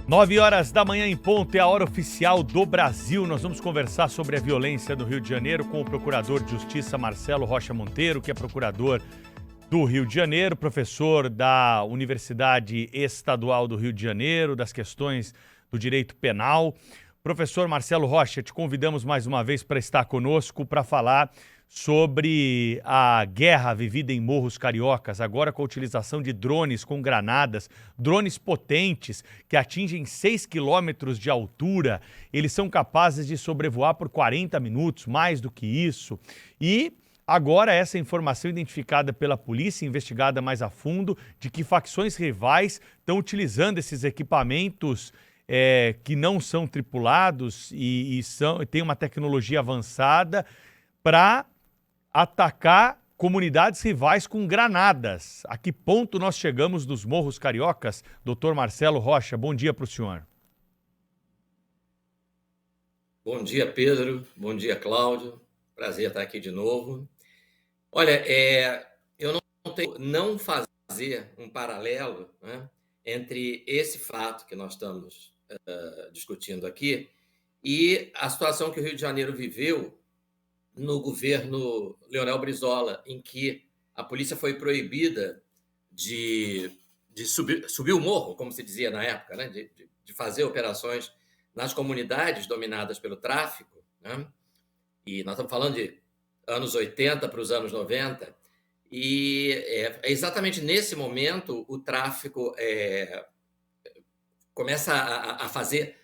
9 horas da manhã em ponto, é a hora oficial do Brasil. Nós vamos conversar sobre a violência no Rio de Janeiro com o procurador de Justiça Marcelo Rocha Monteiro, que é procurador do Rio de Janeiro, professor da Universidade Estadual do Rio de Janeiro, das questões do direito penal. Professor Marcelo Rocha, te convidamos mais uma vez para estar conosco para falar sobre a guerra vivida em Morros Cariocas, agora com a utilização de drones com granadas, drones potentes que atingem 6 quilômetros de altura. Eles são capazes de sobrevoar por 40 minutos, mais do que isso. E agora essa informação identificada pela polícia, investigada mais a fundo, de que facções rivais estão utilizando esses equipamentos que não são tripulados e têm uma tecnologia avançada para atacar comunidades rivais com granadas. A que ponto nós chegamos dos Morros Cariocas? Doutor Marcelo Rocha, bom dia para o senhor. Bom dia, Pedro. Bom dia, Cláudio. Prazer estar aqui de novo. Olha, eu não tenho não fazer um paralelo, né, entre esse fato que nós estamos discutindo aqui e a situação que o Rio de Janeiro viveu no governo Leonel Brizola, em que a polícia foi proibida de subir o morro, como se dizia na época, né? de fazer operações nas comunidades dominadas pelo tráfico, né? E nós estamos falando de anos 80 para os anos 90, e é exatamente nesse momento o tráfico começa a fazer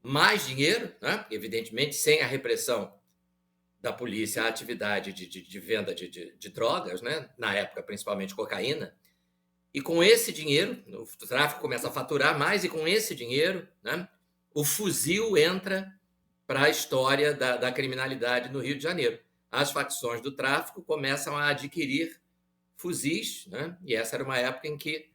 mais dinheiro, né? Evidentemente, sem a repressão da polícia, a atividade de venda de drogas, né? Na época, principalmente cocaína. E com esse dinheiro, o tráfico começa a faturar mais, e com esse dinheiro, né, o fuzil entra para a história da criminalidade no Rio de Janeiro. As facções do tráfico começam a adquirir fuzis, né? E essa era uma época em que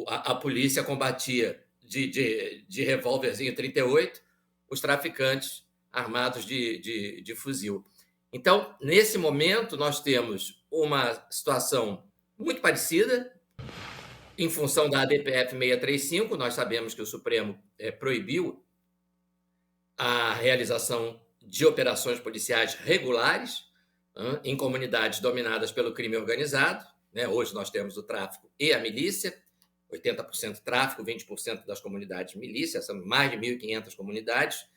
a polícia combatia de revólverzinho 38 os traficantes armados de fuzil. Então, nesse momento, nós temos uma situação muito parecida, em função da ADPF 635, nós sabemos que o Supremo proibiu a realização de operações policiais regulares em comunidades dominadas pelo crime organizado, né? Hoje nós temos o tráfico e a milícia, 80% tráfico, 20% das comunidades milícia, são mais de 1.500 comunidades,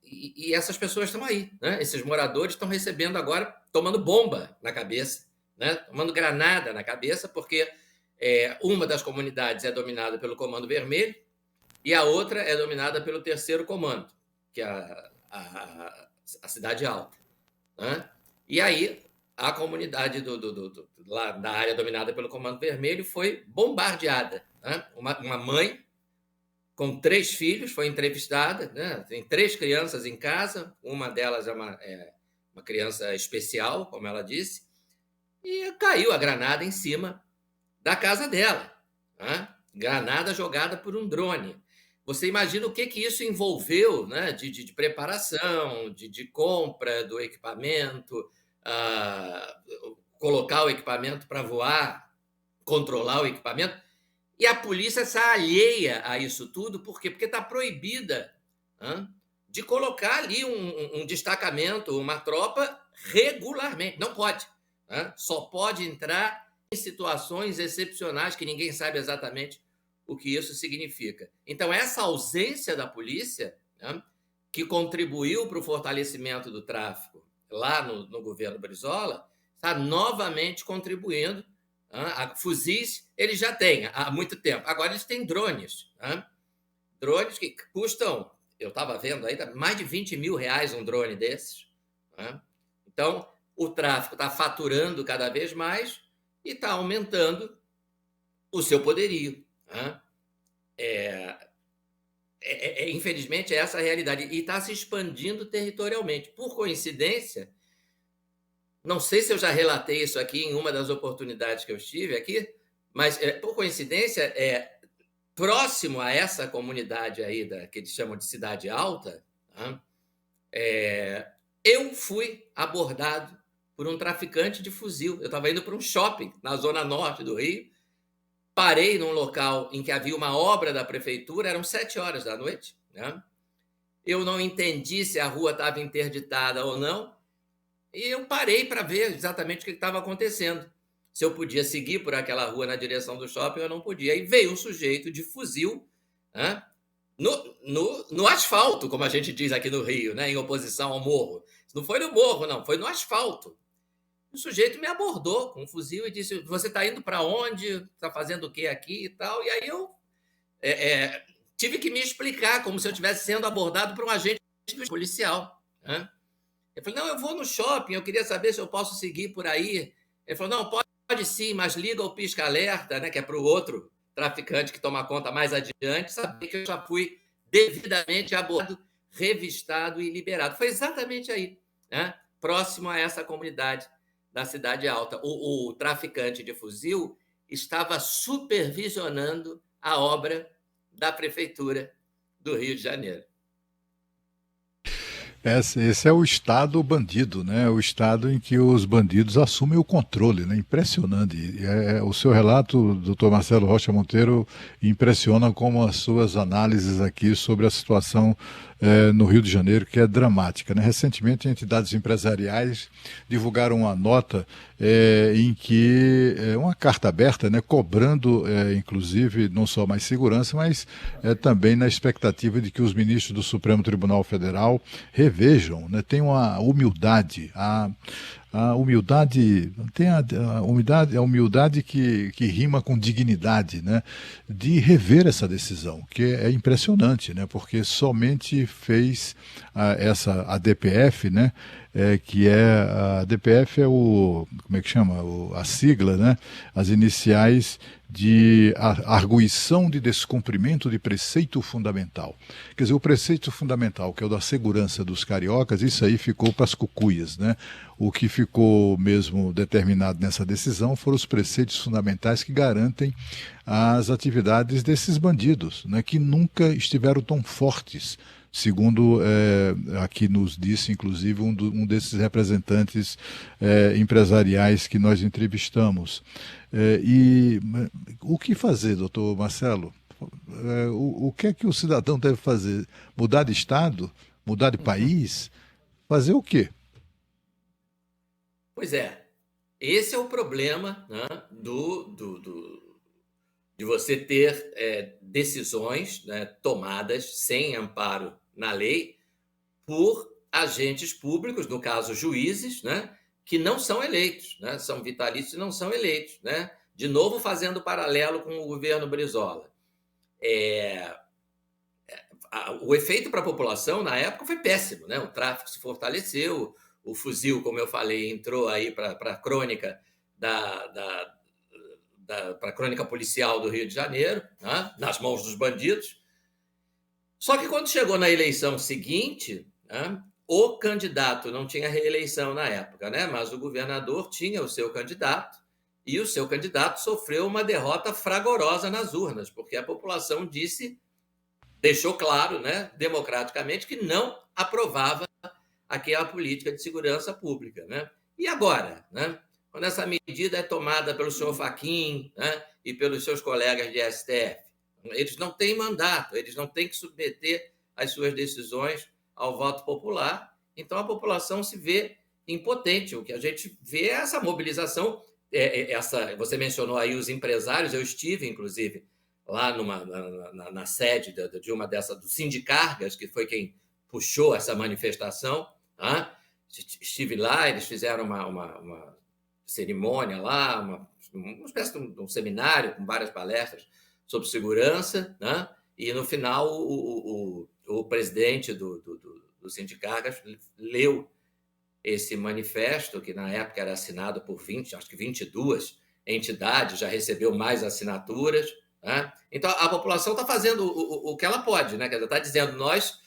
e essas pessoas estão aí, né? Esses moradores estão recebendo agora, tomando bomba na cabeça, né? Tomando granada na cabeça, porque uma das comunidades é dominada pelo Comando Vermelho e a outra é dominada pelo Terceiro Comando, que é a Cidade Alta, né? E aí a comunidade lá da área dominada pelo Comando Vermelho foi bombardeada, né? Uma mãe com 3 filhos foi entrevistada, né? Tem 3 crianças em casa, uma delas é uma criança especial, como ela disse, e caiu a granada em cima da casa dela, né? Granada jogada por um drone. Você imagina o que isso envolveu, né? de preparação, de compra do equipamento, colocar o equipamento para voar, controlar o equipamento. E a polícia está alheia a isso tudo, por quê? Porque está proibida de colocar ali um destacamento, uma tropa regularmente. Não pode. Só pode entrar em situações excepcionais que ninguém sabe exatamente o que isso significa. Então, essa ausência da polícia, né, que contribuiu para o fortalecimento do tráfico lá no governo Brizola, está novamente contribuindo. Fuzis eles já têm há muito tempo. Agora eles têm drones. Drones que custam, eu estava vendo ainda, mais de R$20.000 um drone desses. Então, o tráfico está faturando cada vez mais e está aumentando o seu poderio. Infelizmente, é essa a realidade. E está se expandindo territorialmente. Por coincidência, não sei se eu já relatei isso aqui em uma das oportunidades que eu estive aqui, mas, por coincidência, próximo a essa comunidade aí, que eles chamam de Cidade Alta, eu fui abordado por um traficante de fuzil. Eu estava indo para um shopping na zona norte do Rio, parei num local em que havia uma obra da prefeitura, eram 7 horas da noite, né? Eu não entendi se a rua estava interditada ou não, e eu parei para ver exatamente o que estava acontecendo. Se eu podia seguir por aquela rua na direção do shopping, eu não podia. Aí veio um sujeito de fuzil, né, no asfalto, como a gente diz aqui no Rio, né, em oposição ao morro. Não foi no morro, não, foi no asfalto. O sujeito me abordou com um fuzil e disse: "Você está indo para onde? Está fazendo o que aqui e tal?" E aí eu tive que me explicar, como se eu estivesse sendo abordado por um agente policial, né? Eu falei: "Não, eu vou no shopping, eu queria saber se eu posso seguir por aí." Ele falou: "Não, pode sim, mas liga o pisca-alerta, né, que é para o outro traficante que toma conta mais adiante saber que eu já fui devidamente abordado, revistado e liberado." Foi exatamente aí, né, próximo a essa comunidade da Cidade Alta. O traficante de fuzil estava supervisionando a obra da Prefeitura do Rio de Janeiro. Esse é o Estado bandido, né? O Estado em que os bandidos assumem o controle, né? Impressionante. O seu relato, doutor Marcelo Rocha Monteiro, impressiona como as suas análises aqui sobre a situação no Rio de Janeiro, que é dramática, né? Recentemente, entidades empresariais divulgaram uma nota em que uma carta aberta, né, cobrando, inclusive, não só mais segurança, mas também na expectativa de que os ministros do Supremo Tribunal Federal revejam, né, tenham a humildade, a humildade, tem a humildade que rima com dignidade, né, de rever essa decisão, que é impressionante, né, porque somente fez a DPF, né, que a DPF é como é que chama? A sigla, né, as iniciais de arguição de descumprimento de preceito fundamental. Quer dizer, o preceito fundamental, que é o da segurança dos cariocas, isso aí ficou para as cucuias, né? O que ficou mesmo determinado nessa decisão foram os preceitos fundamentais que garantem as atividades desses bandidos, né, que nunca estiveram tão fortes, segundo aqui nos disse, inclusive, um desses representantes empresariais que nós entrevistamos. E o que fazer, doutor Marcelo? O que é que o cidadão deve fazer? Mudar de estado? Mudar de país? Fazer o quê? Pois é, esse é o problema, né, de você ter decisões, né, tomadas sem amparo na lei por agentes públicos, no caso juízes, né, que não são eleitos, né, são vitalícios e não são eleitos, né? De novo, fazendo paralelo com o governo Brizola. O efeito para a população na época foi péssimo, né? O tráfico se fortaleceu, o fuzil, como eu falei, entrou aí para a crônica para a crônica policial do Rio de Janeiro, né, nas mãos dos bandidos. Só que quando chegou na eleição seguinte, né, o candidato não tinha reeleição na época, né, mas o governador tinha o seu candidato, e o seu candidato sofreu uma derrota fragorosa nas urnas, porque a população deixou claro, né, democraticamente, que não aprovava aquela política de segurança pública, né? E agora, né? Quando essa medida é tomada pelo senhor Fachin, né, e pelos seus colegas de STF, eles não têm mandato, eles não têm que submeter as suas decisões ao voto popular, então a população se vê impotente. O que a gente vê é essa mobilização, você mencionou aí os empresários, eu estive, inclusive, lá na sede de uma dessas, do Sindicargas, que foi quem puxou essa manifestação, tá? Estive lá, eles fizeram uma cerimônia lá, uma espécie de um seminário com várias palestras sobre segurança, né? E no final o presidente do Sindicargas leu esse manifesto, que na época era assinado por 22 entidades, já recebeu mais assinaturas, né? Então a população está fazendo o que ela pode, né? Está dizendo: nós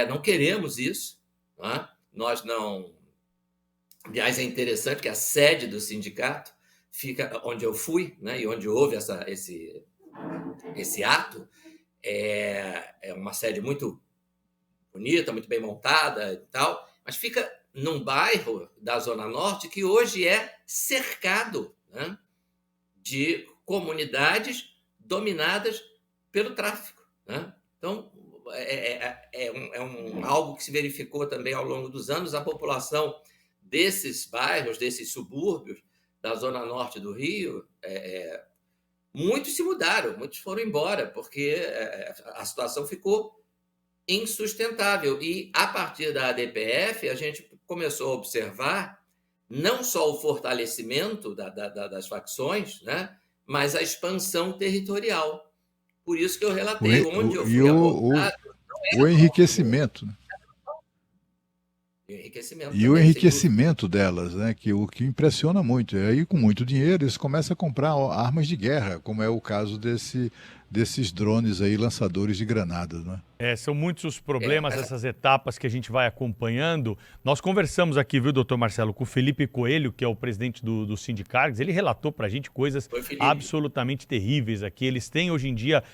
não queremos isso, né? Nós não. Aliás, é interessante que a sede do sindicato fica onde eu fui, né, e onde houve esse ato. É uma sede muito bonita, muito bem montada e tal, mas fica num bairro da Zona Norte que hoje é cercado, né, de comunidades dominadas pelo tráfico, né? Então, algo que se verificou também ao longo dos anos. A população desses bairros, desses subúrbios da zona norte do Rio, muitos se mudaram, muitos foram embora, porque a situação ficou insustentável. E, a partir da ADPF, a gente começou a observar não só o fortalecimento das facções, né, mas a expansão territorial. Por isso que eu relatei onde eu fui abordado. O enriquecimento, né? E o enriquecimento delas, né? O que impressiona muito. E aí, com muito dinheiro, eles começam a comprar armas de guerra, como é o caso desses drones aí, lançadores de granadas, né? São muitos os problemas, essas etapas que a gente vai acompanhando. Nós conversamos aqui, viu, doutor Marcelo, com o Felipe Coelho, que é o presidente do Sindicargs. Ele relatou pra gente coisas absolutamente terríveis aqui. Eles têm, hoje em dia,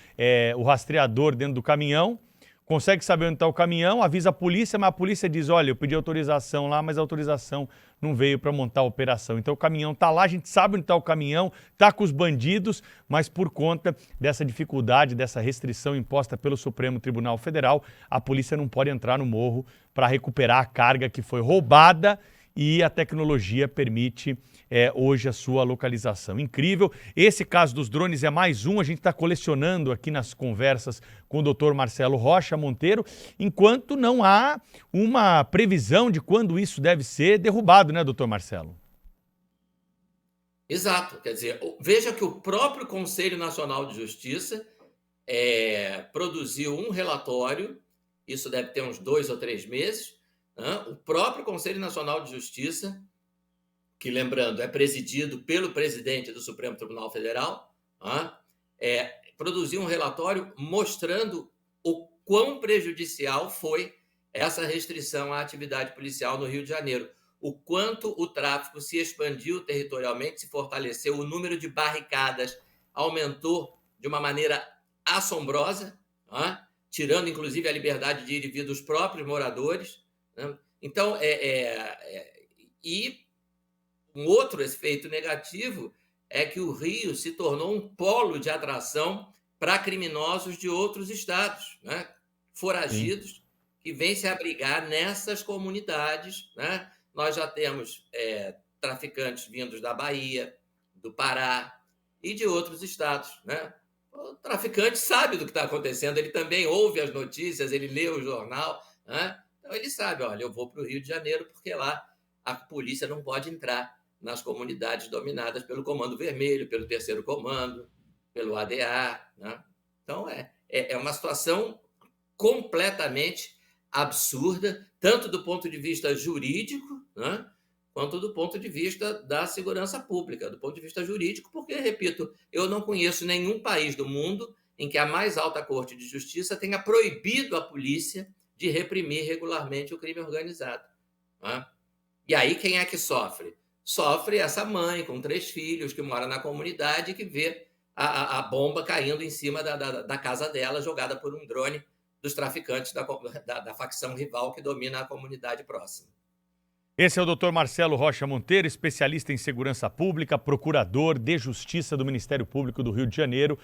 o rastreador dentro do caminhão, consegue saber onde está o caminhão, avisa a polícia, mas a polícia diz, olha, eu pedi autorização lá, mas a autorização não veio para montar a operação. Então o caminhão está lá, a gente sabe onde está o caminhão, está com os bandidos, mas por conta dessa dificuldade, dessa restrição imposta pelo Supremo Tribunal Federal, a polícia não pode entrar no morro para recuperar a carga que foi roubada, e a tecnologia permite hoje a sua localização. Incrível. Esse caso dos drones é mais um, a gente está colecionando aqui nas conversas com o doutor Marcelo Rocha Monteiro, enquanto não há uma previsão de quando isso deve ser derrubado, né, doutor Marcelo? Exato. Quer dizer, veja que o próprio Conselho Nacional de Justiça produziu um relatório, isso deve ter uns 2 ou 3 meses, o próprio Conselho Nacional de Justiça, que, lembrando, é presidido pelo presidente do Supremo Tribunal Federal, produziu um relatório mostrando o quão prejudicial foi essa restrição à atividade policial no Rio de Janeiro, o quanto o tráfico se expandiu territorialmente, se fortaleceu, o número de barricadas aumentou de uma maneira assombrosa, tirando, inclusive, a liberdade de ir e vir dos próprios moradores. Então, e um outro efeito negativo é que o Rio se tornou um polo de atração para criminosos de outros estados, né? Foragidos, que vêm se abrigar nessas comunidades, né? Nós já temos traficantes vindos da Bahia, do Pará e de outros estados, né? O traficante sabe do que está acontecendo, ele também ouve as notícias, ele lê o jornal, né? Então, ele sabe, olha, eu vou para o Rio de Janeiro porque lá a polícia não pode entrar nas comunidades dominadas pelo Comando Vermelho, pelo Terceiro Comando, pelo ADA, né? Então, é uma situação completamente absurda, tanto do ponto de vista jurídico, né, quanto do ponto de vista da segurança pública. Do ponto de vista jurídico, porque, repito, eu não conheço nenhum país do mundo em que a mais alta Corte de Justiça tenha proibido a polícia de reprimir regularmente o crime organizado, né? E aí quem é que sofre? Sofre essa mãe com 3 filhos que mora na comunidade e que vê a bomba caindo em cima da casa dela, jogada por um drone dos traficantes da facção rival que domina a comunidade próxima. Esse é o doutor Marcelo Rocha Monteiro, especialista em segurança pública, procurador de Justiça do Ministério Público do Rio de Janeiro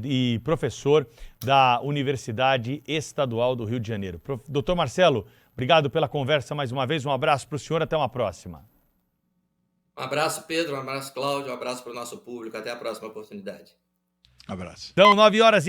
e professor da Universidade Estadual do Rio de Janeiro. Doutor Marcelo, obrigado pela conversa mais uma vez, um abraço para o senhor, até uma próxima. Um abraço, Pedro, um abraço, Cláudio, um abraço para o nosso público, até a próxima oportunidade. Abraço. Então, 9h.